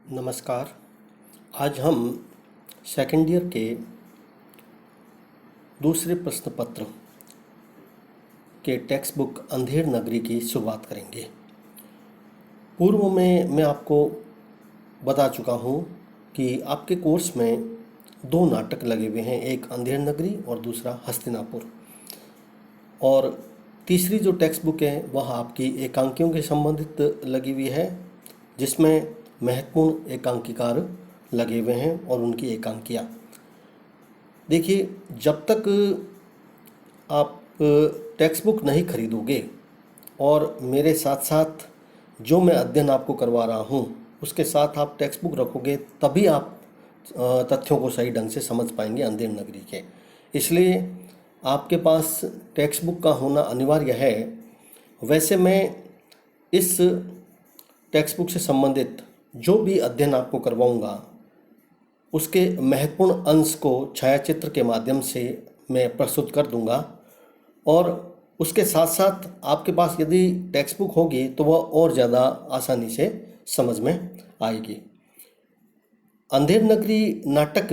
नमस्कार। आज हम सेकंड ईयर के दूसरे प्रश्न पत्र के टेक्स्ट बुक अंधेर नगरी की शुरुआत करेंगे। पूर्व में मैं आपको बता चुका हूँ कि आपके कोर्स में दो नाटक लगे हुए हैं, एक अंधेर नगरी और दूसरा हस्तिनापुर। और तीसरी जो टेक्स्ट बुक है वह आपकी एकांकियों के संबंधित लगी हुई है, जिसमें महत्वपूर्ण एकांकीकार लगे हुए हैं और उनकी एकांकियाँ। देखिए, जब तक आप टेक्स्ट बुक नहीं खरीदोगे और मेरे साथ साथ जो मैं अध्ययन आपको करवा रहा हूँ उसके साथ आप टेक्स्ट बुक रखोगे, तभी आप तथ्यों को सही ढंग से समझ पाएंगे अंधेर नगरी के। इसलिए आपके पास टेक्स्ट बुक का होना अनिवार्य है। वैसे मैं इस टेक्स्ट बुक से संबंधित जो भी अध्ययन आपको करवाऊंगा उसके महत्वपूर्ण अंश को छायाचित्र के माध्यम से मैं प्रस्तुत कर दूंगा, और उसके साथ साथ आपके पास यदि टेक्स्ट बुक होगी तो वह और ज़्यादा आसानी से समझ में आएगी। अंधेर नगरी नाटक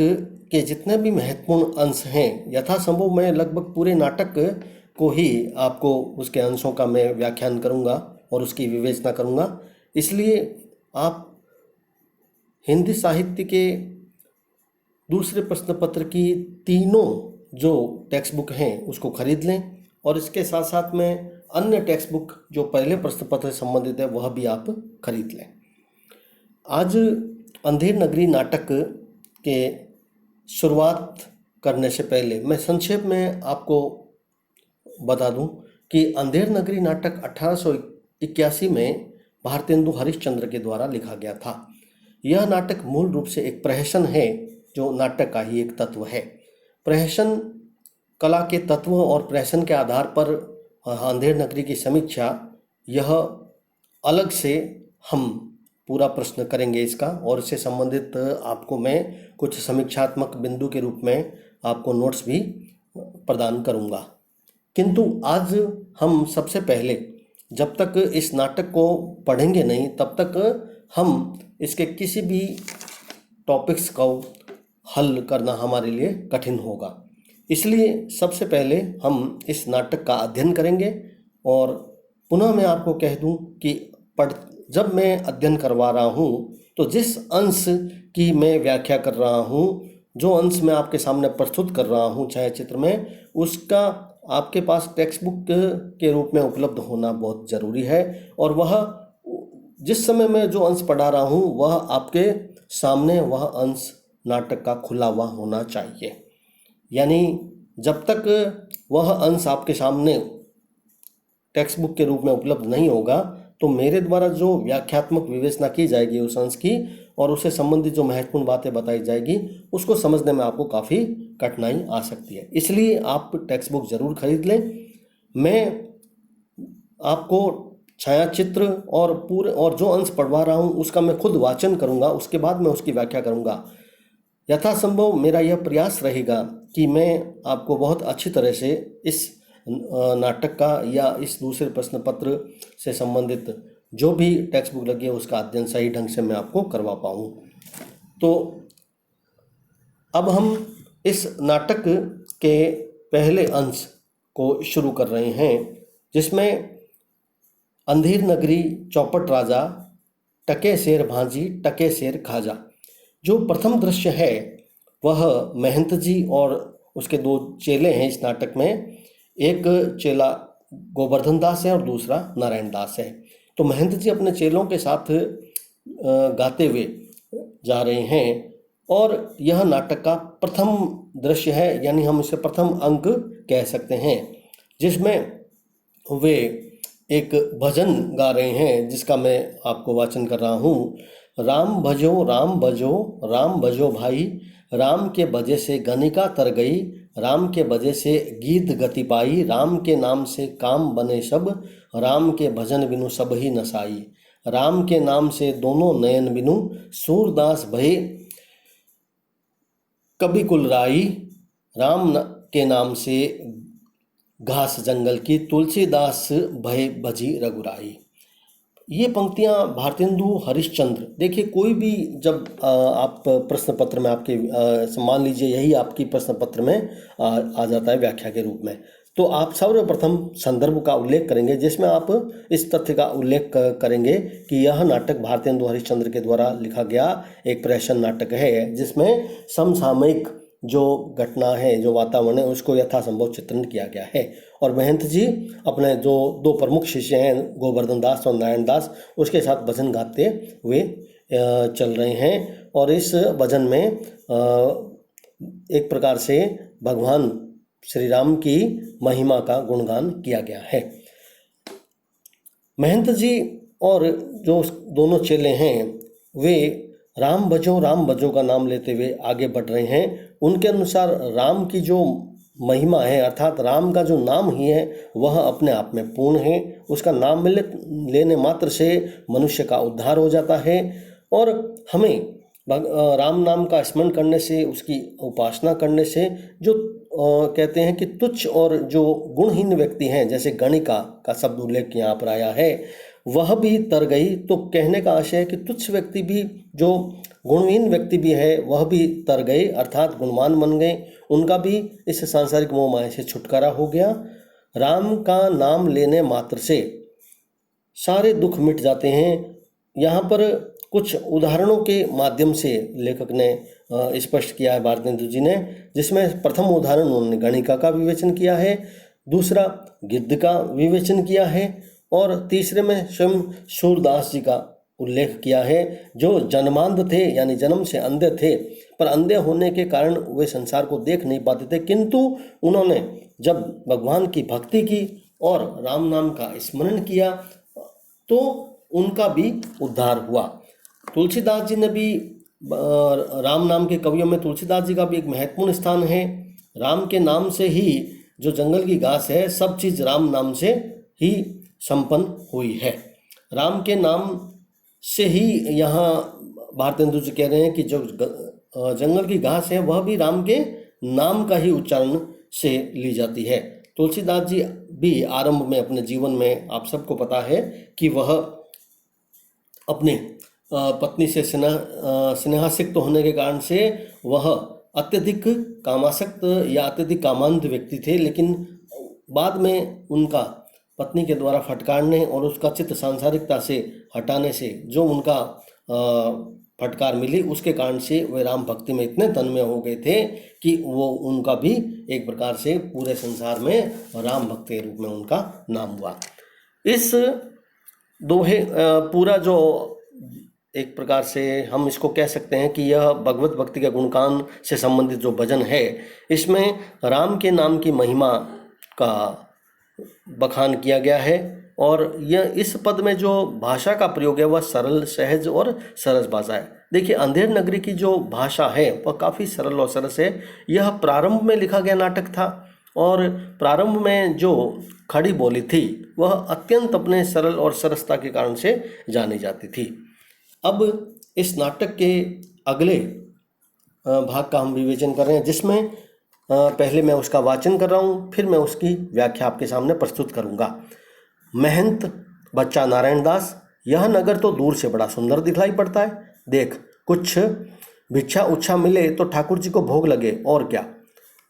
के जितने भी महत्वपूर्ण अंश हैं, यथासंभव मैं लगभग पूरे नाटक को ही आपको उसके अंशों का मैं व्याख्यान करूंगा और उसकी विवेचना करूंगा। इसलिए आप हिंदी साहित्य के दूसरे प्रश्न पत्र की तीनों जो टेक्स्ट बुक हैं उसको खरीद लें, और इसके साथ साथ में अन्य टेक्स्ट बुक जो पहले प्रश्न पत्र से संबंधित है वह भी आप खरीद लें। आज अंधेर नगरी नाटक के शुरुआत करने से पहले मैं संक्षेप में आपको बता दूं कि अंधेर नगरी नाटक 1881 में भारतेंदु हरिश्चंद्र के द्वारा लिखा गया था। यह नाटक मूल रूप से एक प्रहसन है जो नाटक का ही एक तत्व है। प्रहसन कला के तत्वों और प्रहसन के आधार पर अंधेर नगरी की समीक्षा, यह अलग से हम पूरा प्रश्न करेंगे इसका, और इससे संबंधित आपको मैं कुछ समीक्षात्मक बिंदु के रूप में आपको नोट्स भी प्रदान करूंगा। किंतु आज हम सबसे पहले जब तक इस नाटक को पढ़ेंगे नहीं तब तक हम इसके किसी भी टॉपिक्स को हल करना हमारे लिए कठिन होगा। इसलिए सबसे पहले हम इस नाटक का अध्ययन करेंगे। और पुनः मैं आपको कह दूं कि जब मैं अध्ययन करवा रहा हूं तो जिस अंश की मैं व्याख्या कर रहा हूं, जो अंश मैं आपके सामने प्रस्तुत कर रहा हूं छायाचित्र में, उसका आपके पास टेक्स्ट बुक के रूप में उपलब्ध होना बहुत ज़रूरी है। और वह जिस समय मैं जो अंश पढ़ा रहा हूं वह आपके सामने वह अंश नाटक का खुला हुआ होना चाहिए। यानी जब तक वह अंश आपके सामने टेक्स्ट बुक के रूप में उपलब्ध नहीं होगा तो मेरे द्वारा जो व्याख्यात्मक विवेचना की जाएगी उस अंश की और उससे संबंधित जो महत्वपूर्ण बातें बताई जाएगी उसको समझने में आपको काफ़ी कठिनाई आ सकती है। इसलिए आप टेक्स्ट बुक ज़रूर खरीद लें। मैं आपको छायाचित्र और जो अंश पढ़वा रहा हूँ उसका मैं खुद वाचन करूँगा, उसके बाद मैं उसकी व्याख्या करूँगा। यथासंभव मेरा यह प्रयास रहेगा कि मैं आपको बहुत अच्छी तरह से इस नाटक का या इस दूसरे प्रश्न पत्र से संबंधित जो भी टेक्स्ट बुक लगी है उसका अध्ययन सही ढंग से मैं आपको करवा पाऊँ। तो अब हम इस नाटक के पहले अंश को शुरू कर रहे हैं, जिसमें अंधेर नगरी चौपट राजा टके शेर भांजी टके शेर खाजा। जो प्रथम दृश्य है वह महंत जी और उसके दो चेले हैं इस नाटक में। एक चेला गोवर्धन दास है और दूसरा नारायण दास है। तो महंत जी अपने चेलों के साथ गाते हुए जा रहे हैं, और यह नाटक का प्रथम दृश्य है, यानी हम इसे प्रथम अंक कह सकते हैं, जिसमें वे एक भजन गा रहे हैं जिसका मैं आपको वाचन कर रहा हूँ। राम भजो राम भजो राम भजो भाई, राम के भजे से गणिका तर गई, राम के भजे से गीत गति पाई, राम के नाम से काम बने सब, राम के भजन बिनु सब ही नसाई, राम के नाम से दोनों नयन बिनु, सूरदास भये कवि कुल राई, राम के नाम से घास जंगल की, तुलसीदास भय भजी रघुराई। ये पंक्तियाँ भारतेंदु हरिश्चंद्र, देखिए कोई भी जब आप प्रश्न पत्र में आपके मान लीजिए यही आपकी प्रश्न पत्र में आ जाता है व्याख्या के रूप में, तो आप सर्वप्रथम संदर्भ का उल्लेख करेंगे जिसमें आप इस तथ्य का उल्लेख करेंगे कि यह नाटक भारतेंदु हरिश्चंद्र के द्वारा लिखा गया एक प्रहसन नाटक है, जिसमें समसामयिक जो घटना है, जो वातावरण है, उसको यथासंभव चित्रण किया गया है। और महंत जी अपने जो दो प्रमुख शिष्य हैं गोवर्धन दास और नारायण दास, उसके साथ भजन गाते हुए चल रहे हैं। और इस भजन में एक प्रकार से भगवान श्री राम की महिमा का गुणगान किया गया है। महंत जी और जो दोनों चेले हैं वे राम भजो का नाम लेते हुए आगे बढ़ रहे हैं। उनके अनुसार राम की जो महिमा है, अर्थात राम का जो नाम ही है, वह अपने आप में पूर्ण है। उसका नाम लेने मात्र से मनुष्य का उद्धार हो जाता है। और हमें राम नाम का स्मरण करने से, उसकी उपासना करने से जो कहते हैं कि तुच्छ और जो गुणहीन व्यक्ति हैं, जैसे गणिका का शब्द उल्लेख यहाँ पर आया है, वह भी तर गई। तो कहने का आशय है कि तुच्छ व्यक्ति भी, जो गुणहीन व्यक्ति भी है, वह भी तर गए, अर्थात गुणवान बन गए। उनका भी इस सांसारिक मोह माया से छुटकारा हो गया। राम का नाम लेने मात्र से सारे दुख मिट जाते हैं। यहाँ पर कुछ उदाहरणों के माध्यम से लेखक ने स्पष्ट किया है भारतेंदु जी ने, जिसमें प्रथम उदाहरण उन्होंने गणिका का विवेचन किया है, दूसरा गिद्ध का विवेचन किया है, और तीसरे में स्वयं सूरदास जी का उल्लेख किया है, जो जन्मांध थे, यानी जन्म से अंधे थे, पर अंधे होने के कारण वे संसार को देख नहीं पाते थे, किंतु उन्होंने जब भगवान की भक्ति की और राम नाम का स्मरण किया तो उनका भी उद्धार हुआ। तुलसीदास जी ने भी, राम नाम के कवियों में तुलसीदास जी का भी एक महत्वपूर्ण स्थान है। राम के नाम से ही जो जंगल की घास है, सब चीज़ राम नाम से ही संपन्न हुई है। राम के नाम से ही यहाँ भारतेंदु जी कह रहे हैं कि जो जंगल की घास है वह भी राम के नाम का ही उच्चारण से ली जाती है। तुलसीदास जी भी आरंभ में अपने जीवन में, आप सबको पता है कि वह अपने पत्नी से स्नेहासक्त होने के कारण से वह अत्यधिक कामासक्त या अत्यधिक कामांध व्यक्ति थे, लेकिन बाद में उनका पत्नी के द्वारा फटकारने और उसका चित्त सांसारिकता से हटाने से जो उनका फटकार मिली, उसके कारण से वे राम भक्ति में इतने तन्मय हो गए थे कि वो उनका भी एक प्रकार से पूरे संसार में राम भक्त के रूप में उनका नाम हुआ। इस दोहे पूरा जो एक प्रकार से हम इसको कह सकते हैं कि यह भगवत भक्ति के गुणगान से संबंधित जो भजन है, इसमें राम के नाम की महिमा का बखान किया गया है। और यह इस पद में जो भाषा का प्रयोग है वह सरल, सहज और सरस भाषा है। देखिए अंधेर नगरी की जो भाषा है वह काफ़ी सरल और सरस है। यह प्रारंभ में लिखा गया नाटक था और प्रारंभ में जो खड़ी बोली थी वह अत्यंत अपने सरल और सरसता के कारण से जानी जाती थी। अब इस नाटक के अगले भाग का हम विवेचन कर रहे हैं, जिसमें पहले मैं उसका वाचन कर रहा हूँ, फिर मैं उसकी व्याख्या आपके सामने प्रस्तुत करूँगा। महंत बच्चा नारायण दास, यह नगर तो दूर से बड़ा सुंदर दिखलाई पड़ता है। देख, कुछ भिक्षा उच्छा मिले तो ठाकुर जी को भोग लगे, और क्या।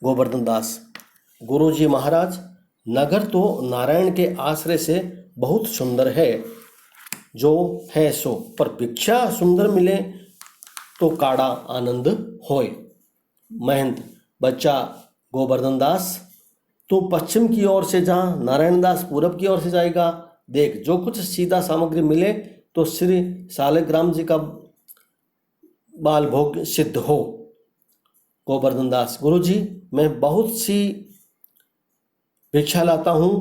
गोवर्धन दास, गुरु जी महाराज, नगर तो नारायण के आश्रय से बहुत सुंदर है, जो है सो, पर भिक्षा सुंदर मिले तो काड़ा आनंद होए। महंत बच्चा गोवर्धन दास, तो पश्चिम की ओर से जा, नारायण दास पूरब की ओर से जाएगा। देख, जो कुछ सीधा सामग्री मिले तो श्री सालिग्राम जी का बाल भोग सिद्ध हो। गोवर्धन दास, गुरु जी, मैं बहुत सी भिक्षा लाता हूँ,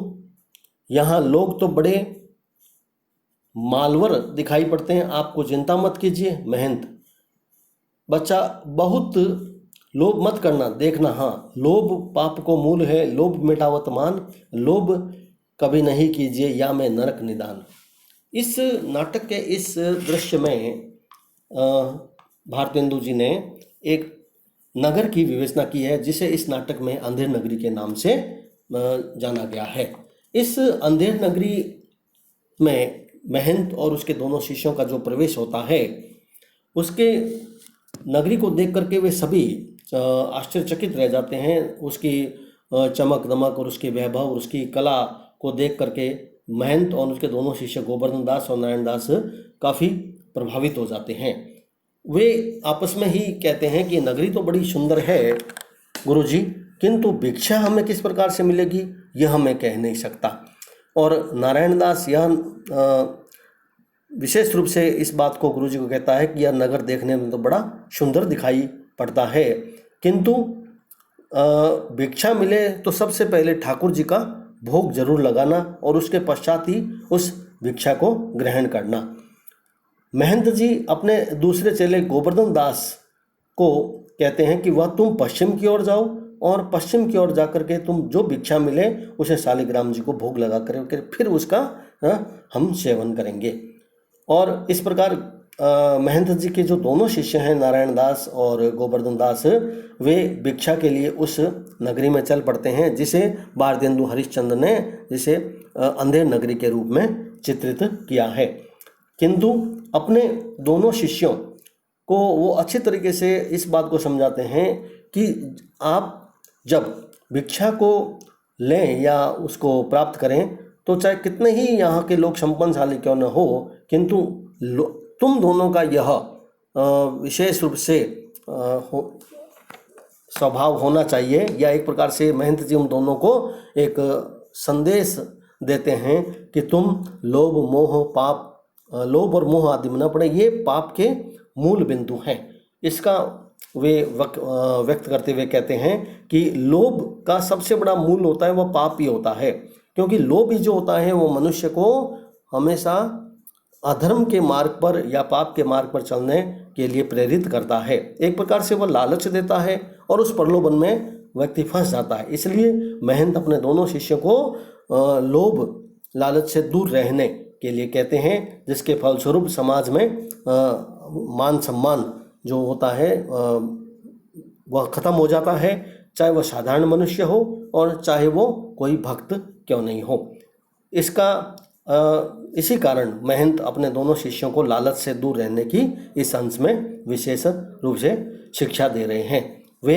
यहाँ लोग तो बड़े मालवर दिखाई पड़ते हैं, आपको चिंता मत कीजिए। महंत बच्चा, बहुत लोभ मत करना, देखना, हाँ, लोभ पाप को मूल है, लोभ मिटावत मान, लोभ कभी नहीं कीजिए, या मैं नरक निदान। इस नाटक के इस दृश्य में भारतेंदु जी ने एक नगर की विवेचना की है, जिसे इस नाटक में अंधेर नगरी के नाम से जाना गया है। इस अंधेर नगरी में महंत और उसके दोनों शिष्यों का जो प्रवेश होता है, उसके नगरी को देख करके वे सभी आश्चर्यचकित रह जाते हैं। उसकी चमक दमक और उसके वैभव और उसकी कला को देख करके महंत और उसके दोनों शिष्य गोवर्धन दास और नारायण दास काफ़ी प्रभावित हो जाते हैं। वे आपस में ही कहते हैं कि नगरी तो बड़ी सुंदर है गुरुजी, किंतु भिक्षा हमें किस प्रकार से मिलेगी यह हमें कह नहीं सकता। और नारायण दास यह विशेष रूप से इस बात को गुरुजी को कहता है कि यह नगर देखने में तो बड़ा सुंदर दिखाई पड़ता है, किंतु भिक्षा मिले तो सबसे पहले ठाकुर जी का भोग जरूर लगाना और उसके पश्चात ही उस भिक्षा को ग्रहण करना। महंत जी अपने दूसरे चेले गोवर्धन दास को कहते हैं कि वह तुम पश्चिम की ओर जाओ और पश्चिम की ओर जाकर के तुम जो भिक्षा मिले उसे शालिग्राम जी को भोग लगा कर फिर उसका हम सेवन करेंगे। और इस प्रकार महंत जी के जो दोनों शिष्य हैं नारायण दास और गोवर्धन दास, वे भिक्षा के लिए उस नगरी में चल पड़ते हैं जिसे भारतेंदु हरिश्चंद्र ने जिसे अंधेर नगरी के रूप में चित्रित किया है। किंतु अपने दोनों शिष्यों को वो अच्छी तरीके से इस बात को समझाते हैं कि आप जब भिक्षा को लें या उसको प्राप्त करें तो चाहे कितने ही यहाँ के लोग संपन्नशाली क्यों न हो, किंतु तुम दोनों का यह विशेष रूप से स्वभाव होना चाहिए, या एक प्रकार से महंत जी उन दोनों को एक संदेश देते हैं कि तुम लोभ और मोह आदि में न पड़े, ये पाप के मूल बिंदु हैं। इसका वे व्यक्त करते हुए कहते हैं कि लोभ का सबसे बड़ा मूल होता है वह पाप ही होता है, क्योंकि लोभ ही जो होता है वो मनुष्य को हमेशा अधर्म के मार्ग पर या पाप के मार्ग पर चलने के लिए प्रेरित करता है। एक प्रकार से वह लालच देता है और उस प्रलोभन में व्यक्ति फंस जाता है। इसलिए महंत अपने दोनों शिष्यों को लोभ लालच से दूर रहने के लिए कहते हैं, जिसके फलस्वरूप समाज में मान सम्मान जो होता है वह खत्म हो जाता है, चाहे वह साधारण मनुष्य हो और चाहे वो कोई भक्त क्यों नहीं हो। इसी कारण महंत अपने दोनों शिष्यों को लालच से दूर रहने की इस अंश में विशेष रूप से शिक्षा दे रहे हैं। वे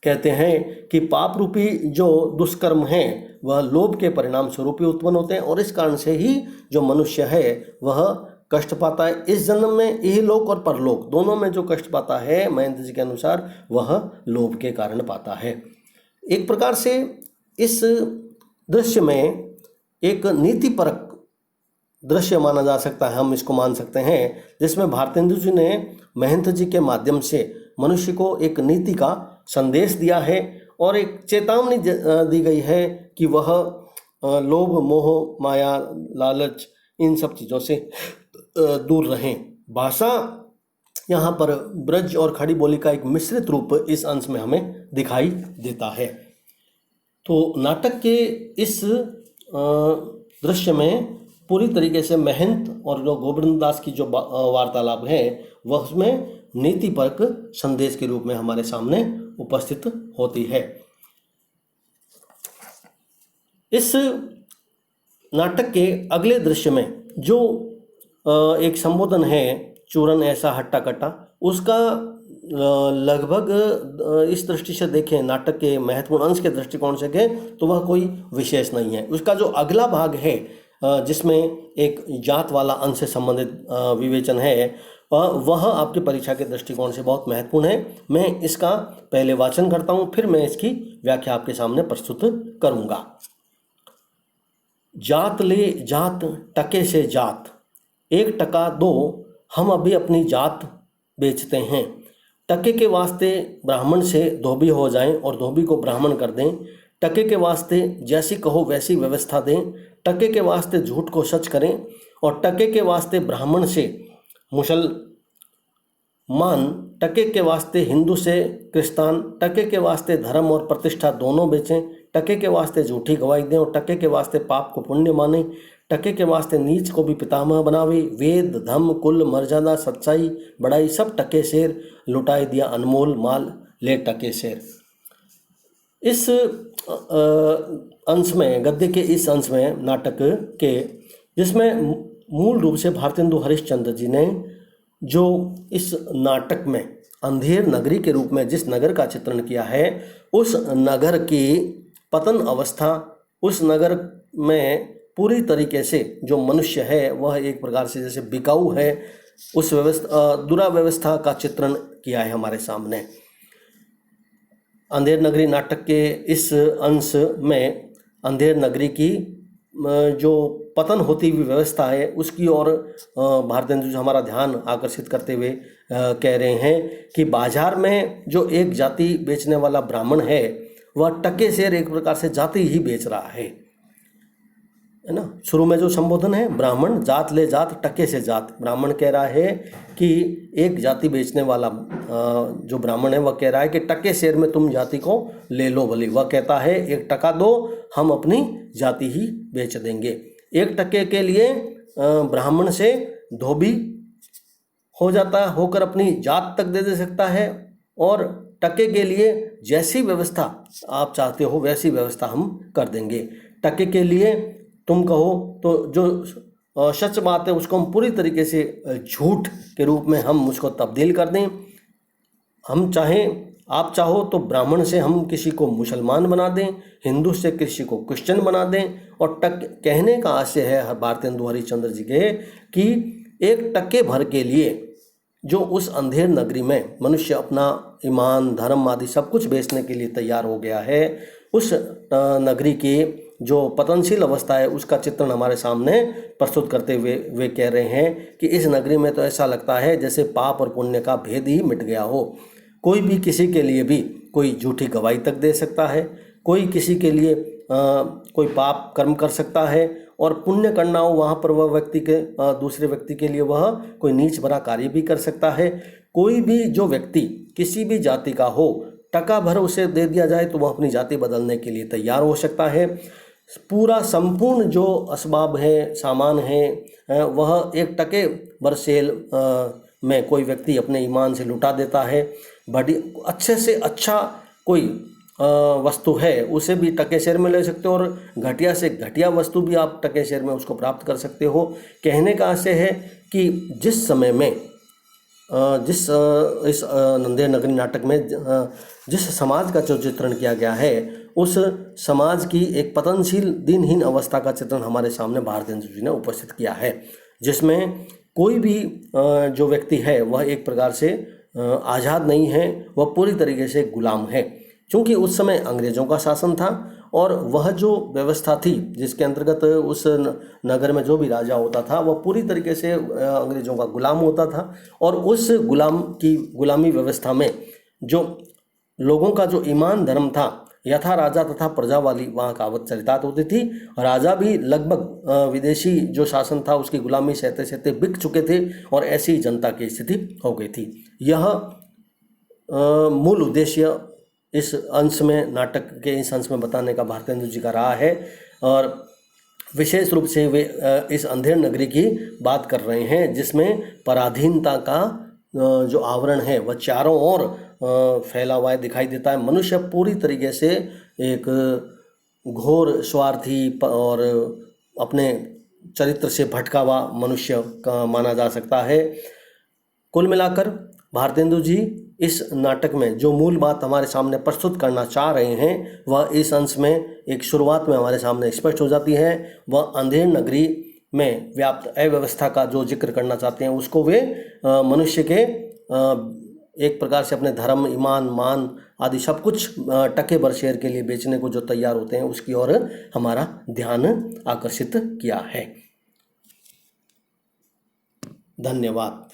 कहते हैं कि पाप रूपी जो दुष्कर्म हैं वह लोभ के परिणाम स्वरूप ही उत्पन्न होते हैं और इस कारण से ही जो मनुष्य है वह कष्ट पाता है। इस जन्म में इहलोक और परलोक दोनों में जो कष्ट पाता है महंत जी के अनुसार वह लोभ के कारण पाता है। एक प्रकार से इस दृश्य में एक नीतिपरक दृश्य माना जा सकता है, हम इसको मान सकते हैं, जिसमें भारतेंदु जी ने महंत जी के माध्यम से मनुष्य को एक नीति का संदेश दिया है और एक चेतावनी दी गई है कि वह लोभ मोह माया लालच इन सब चीज़ों से दूर रहें। भाषा यहाँ पर ब्रज और खड़ी बोली का एक मिश्रित रूप इस अंश में हमें दिखाई देता है। तो नाटक के इस दृश्य में पूरी तरीके से महंत और जो गोवर्धन दास की जो वार्तालाप है वह उसमें नीतिपरक संदेश के रूप में हमारे सामने उपस्थित होती है। इस नाटक के अगले दृश्य में जो एक संबोधन है चूरन ऐसा हट्टा कट्टा, उसका लगभग इस दृष्टि से देखें, नाटक के महत्वपूर्ण अंश के दृष्टिकोण से देखें तो वह कोई विशेष नहीं है। उसका जो अगला भाग है जिसमें एक जात वाला अंश से संबंधित विवेचन है वह आपकी परीक्षा के दृष्टिकोण से बहुत महत्वपूर्ण है। मैं इसका पहले वाचन करता हूँ, फिर मैं इसकी व्याख्या आपके सामने प्रस्तुत करूँगा। जात ले जात टके से जात, 1 टका दो हम अभी अपनी जात बेचते हैं। टके के वास्ते ब्राह्मण से धोबी हो जाएं और धोबी को ब्राह्मण कर दें। टके के वास्ते जैसी कहो वैसी व्यवस्था दें। टके के वास्ते झूठ को सच करें और टके के वास्ते ब्राह्मण से मुसलमान, टके के वास्ते हिंदू से क्रिस्तान, टके के वास्ते धर्म और प्रतिष्ठा दोनों बेचें। टके के वास्ते झूठी गवाही दें और टके के वास्ते पाप को पुण्य माने। टके के वास्ते नीच को भी पितामह बनावे। वेद धम कुल मर्यादा सच्चाई बड़ाई सब टके शेर, लुटाए दिया अनमोल माल ले टके शेर। इस अंश में, गद्य के इस अंश में नाटक के जिसमें मूल रूप से भारतेंदु हरिश्चंद्र जी ने जो इस नाटक में अंधेर नगरी के रूप में जिस नगर का चित्रण किया है, उस नगर की पतन अवस्था, उस नगर में पूरी तरीके से जो मनुष्य है वह एक प्रकार से जैसे बिकाऊ है, उस दुराव्यवस्था का चित्रण किया है हमारे सामने। अंधेर नगरी नाटक के इस अंश में अंधेर नगरी की जो पतन होती हुई व्यवस्था है उसकी ओर भारतेंदु जी हमारा ध्यान आकर्षित करते हुए कह रहे हैं कि बाजार में जो एक जाति बेचने वाला ब्राह्मण है वह टके शेर एक प्रकार से जाति ही बेच रहा है ना। शुरू में जो संबोधन है, ब्राह्मण जात ले जात टके से जात, ब्राह्मण कह रहा है कि एक जाति बेचने वाला जो ब्राह्मण है वह कह रहा है कि टके शेर में तुम जाति को ले लो भली। वह कहता है 1 टका दो, हम अपनी जाति ही बेच देंगे। 1 टके के लिए ब्राह्मण से धोबी हो जाता है, होकर अपनी जात तक दे सकता है, और टके के लिए जैसी व्यवस्था आप चाहते हो वैसी व्यवस्था हम कर देंगे। टके के लिए तुम कहो तो जो सच बात है उसको हम पूरी तरीके से झूठ के रूप में हम उसको तब्दील कर दें। हम चाहें, आप चाहो तो ब्राह्मण से हम किसी को मुसलमान बना दें, हिंदू से किसी को क्रिश्चियन बना दें। और कहने का आशय है भारतेंदु हरिश्चंद्र जी के कि 1 टके भर के लिए जो उस अंधेर नगरी में मनुष्य अपना ईमान धर्म आदि सब कुछ बेचने के लिए तैयार हो गया है, उस नगरी की जो पतनशील अवस्था है उसका चित्रण हमारे सामने प्रस्तुत करते हुए वे कह रहे हैं कि इस नगरी में तो ऐसा लगता है जैसे पाप और पुण्य का भेद ही मिट गया हो। कोई भी किसी के लिए भी कोई झूठी गवाही तक दे सकता है, कोई किसी के लिए कोई पाप कर्म कर सकता है, और पुण्य करना हो वहाँ पर वह व्यक्ति के दूसरे व्यक्ति के लिए वह कोई नीच भरा कार्य भी कर सकता है। कोई भी जो व्यक्ति किसी भी जाति का हो, टका भर उसे दे दिया जाए तो वह अपनी जाति बदलने के लिए तैयार हो सकता है। पूरा संपूर्ण जो असबाब है, सामान है, वह 1 टके भर सेल में कोई व्यक्ति अपने ईमान से लुटा देता है। बड़ी अच्छे से अच्छा कोई वस्तु है उसे भी टके शेर में ले सकते हो, और घटिया से घटिया वस्तु भी आप टके शेर में उसको प्राप्त कर सकते हो। कहने का आशय है कि जिस समय में इस अंधेर नगरी नाटक में जिस समाज का जो चित्रण किया गया है उस समाज की एक पतनशील दिनहीन अवस्था का चित्रण हमारे सामने भारतेंदु जी ने उपस्थित किया है, जिसमें कोई भी जो व्यक्ति है वह एक प्रकार से आज़ाद नहीं है, वह पूरी तरीके से गुलाम है। क्योंकि उस समय अंग्रेज़ों का शासन था और वह जो व्यवस्था थी जिसके अंतर्गत उस नगर में जो भी राजा होता था वह पूरी तरीके से अंग्रेज़ों का गुलाम होता था। और उस गुलामी व्यवस्था में जो लोगों का जो ईमान धर्म था, यथा राजा तथा प्रजा वाली वहाँ कहावत चरितार्थ होती थी। राजा भी लगभग विदेशी जो शासन था उसकी गुलामी सहते सहते बिक चुके थे और ऐसी जनता की स्थिति हो गई थी। यह मूल उद्देश्य इस अंश में, नाटक के इस अंश में बताने का भारतेंदु जी का रहा है। और विशेष रूप से वे इस अंधेर नगरी की बात कर रहे हैं जिसमें पराधीनता का जो आवरण है वह चारों ओर फैला हुआ दिखाई देता है। मनुष्य पूरी तरीके से एक घोर स्वार्थी और अपने चरित्र से भटका हुआ मनुष्य का माना जा सकता है। कुल मिलाकर भारतेंदु जी इस नाटक में जो मूल बात हमारे सामने प्रस्तुत करना चाह रहे हैं वह इस अंश में एक शुरुआत में हमारे सामने स्पष्ट हो जाती है। वह अंधेर नगरी में व्याप्त अव्यवस्था का जो जिक्र करना चाहते हैं उसको वे मनुष्य के एक प्रकार से अपने धर्म, ईमान, मान आदि सब कुछ टके भर शेर के लिए बेचने को जो तैयार होते हैं उसकी ओर हमारा ध्यान आकर्षित किया है। धन्यवाद।